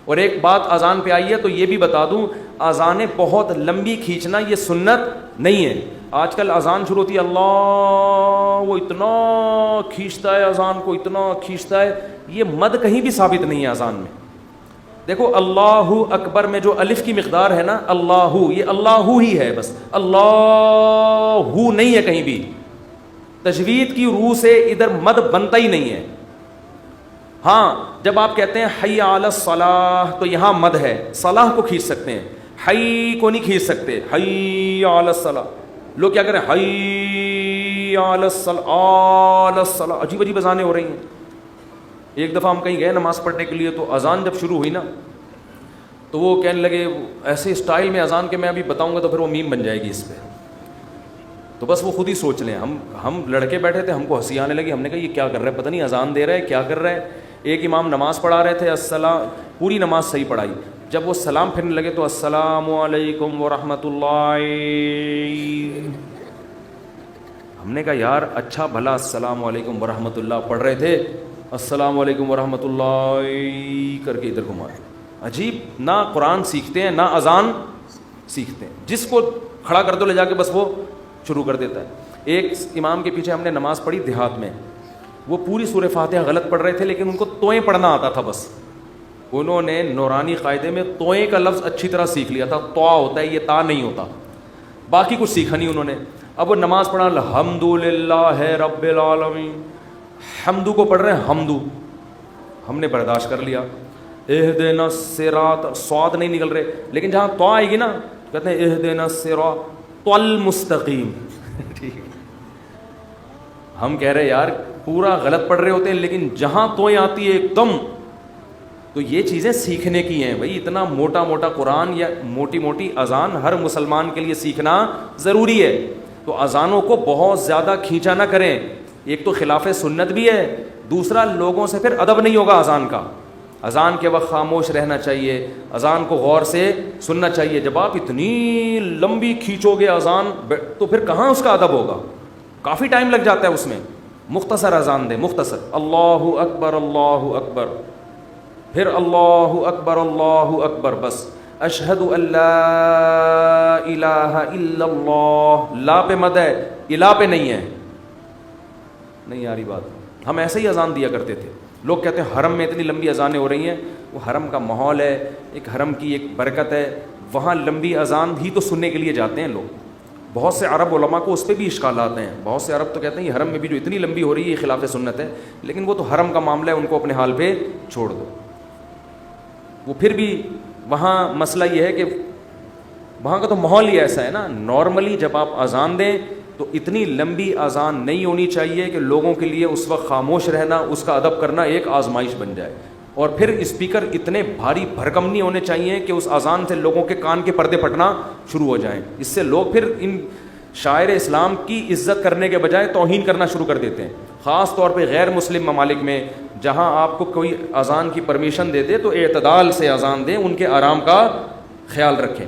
اور ایک بات اذان پہ آئی ہے تو یہ بھی بتا دوں، اذانیں بہت لمبی کھینچنا یہ سنت نہیں ہے. آج کل اذان شروع ہوتی ہے اللہ، وہ اتنا کھینچتا ہے اذان کو، اتنا کھینچتا ہے. یہ مد کہیں بھی ثابت نہیں ہے اذان میں. دیکھو اللہ اکبر میں جو الف کی مقدار ہے نا، اللہ، یہ اللہ ہی ہے بس، اللہ نہیں ہے کہیں بھی. تجوید کی روح سے ادھر مد بنتا ہی نہیں ہے. ہاں جب آپ کہتے ہیں حی علی الصلاح تو یہاں مد ہے، صلاح کو کھینچ سکتے ہیں، حی کو نہیں کھینچ سکتے. حی علی الصلاح، لوگ کیا کریں حی علی الصلاح، عجیب عجیب اذانیں ہو رہی ہیں. ایک دفعہ ہم کہیں گئے نماز پڑھنے کے لیے، تو اذان جب شروع ہوئی نا تو وہ کہنے لگے ایسے اسٹائل میں اذان کے میں ابھی بتاؤں گا تو پھر وہ میم بن جائے گی اس پہ. تو بس وہ خود ہی سوچ لیں. ہم لڑکے بیٹھے تھے، ہم کو ہنسی آنے لگی. ہم نے کہا یہ کیا کر رہا ہے، پتہ نہیں اذان دے رہا ہے کیا کر رہا ہے. ایک امام نماز پڑھا رہے تھے، السلام، پوری نماز صحیح پڑھائی. جب وہ سلام پھرنے لگے تو السلام علیکم ورحمۃ اللہ. ہم نے کہا یار اچھا بھلا السلام علیکم ورحمۃ اللہ پڑھ رہے تھے، السلام علیکم ورحمۃ اللہ کر کے ادھر گھما. عجیب، نہ قرآن سیکھتے ہیں نہ اذان سیکھتے ہیں. جس کو کھڑا کر دو لے جا کے بس وہ شروع کر دیتا ہے. ایک امام کے پیچھے ہم نے نماز پڑھی دیہات میں، وہ پوری سورہ فاتحہ غلط پڑھ رہے تھے لیکن ان کو توئیں پڑھنا آتا تھا. بس انہوں نے نورانی قاعدے میں توئیں کا لفظ اچھی طرح سیکھ لیا تھا. تو ہوتا ہے، یہ تا نہیں ہوتا. باقی کچھ سیکھا نہیں انہوں نے. اب وہ نماز پڑھا الحمدللہ رب العالمین، حمدو کو پڑھ رہے ہیں حمدو. ہم نے برداشت کر لیا. اہدنا الصراط، صاد نہیں نکل رہے، لیکن جہاں تو آئے گی نا کہتے ہیں اہدنا الصراط المستقیم. ٹھیک، ہم کہہ رہے یار پورا غلط پڑھ رہے ہوتے ہیں لیکن جہاں توئیں آتی ہے ایک دم. تو یہ چیزیں سیکھنے کی ہیں بھائی. اتنا موٹا موٹا قرآن یا موٹی موٹی اذان ہر مسلمان کے لیے سیکھنا ضروری ہے. تو اذانوں کو بہت زیادہ کھینچا نہ کریں. ایک تو خلاف سنت بھی ہے، دوسرا لوگوں سے پھر ادب نہیں ہوگا اذان کا. اذان کے وقت خاموش رہنا چاہیے، اذان کو غور سے سننا چاہیے. جب آپ اتنی لمبی کھینچو گے اذان تو پھر کہاں اس کا ادب ہوگا، کافی ٹائم لگ جاتا ہے اس میں. مختصر اذان دیں، مختصر، اللہ اکبر اللہ اکبر، پھر اللہ اکبر اللہ اکبر، بس. اشہد ان لا الہ الا اللہ، لا پہ مد ہے، الہ پہ نہیں ہے. نہیں آ رہی بات. ہم ایسے ہی اذان دیا کرتے تھے. لوگ کہتے ہیں حرم میں اتنی لمبی اذانیں ہو رہی ہیں. وہ حرم کا ماحول ہے، ایک حرم کی ایک برکت ہے، وہاں لمبی اذان ہی تو سننے کے لیے جاتے ہیں لوگ. بہت سے عرب علماء کو اس پہ بھی اشکالات ہیں. بہت سے عرب تو کہتے ہیں یہ حرم میں بھی جو اتنی لمبی ہو رہی ہے یہ خلاف سنت ہے. لیکن وہ تو حرم کا معاملہ ہے، ان کو اپنے حال پہ چھوڑ دو. وہ پھر بھی وہاں مسئلہ یہ ہے کہ وہاں کا تو ماحول ہی ایسا ہے نا. نارملی جب آپ اذان دیں تو اتنی لمبی اذان نہیں ہونی چاہیے کہ لوگوں کے لیے اس وقت خاموش رہنا، اس کا ادب کرنا ایک آزمائش بن جائے. اور پھر اسپیکر اتنے بھاری بھرکم نہیں ہونے چاہیے کہ اس اذان سے لوگوں کے کان کے پردے پھٹنا شروع ہو جائیں. اس سے لوگ پھر ان شاعر اسلام کی عزت کرنے کے بجائے توہین کرنا شروع کر دیتے ہیں. خاص طور پہ غیر مسلم ممالک میں جہاں آپ کو کوئی اذان کی پرمیشن دے دے تو اعتدال سے اذان دیں، ان کے آرام کا خیال رکھیں.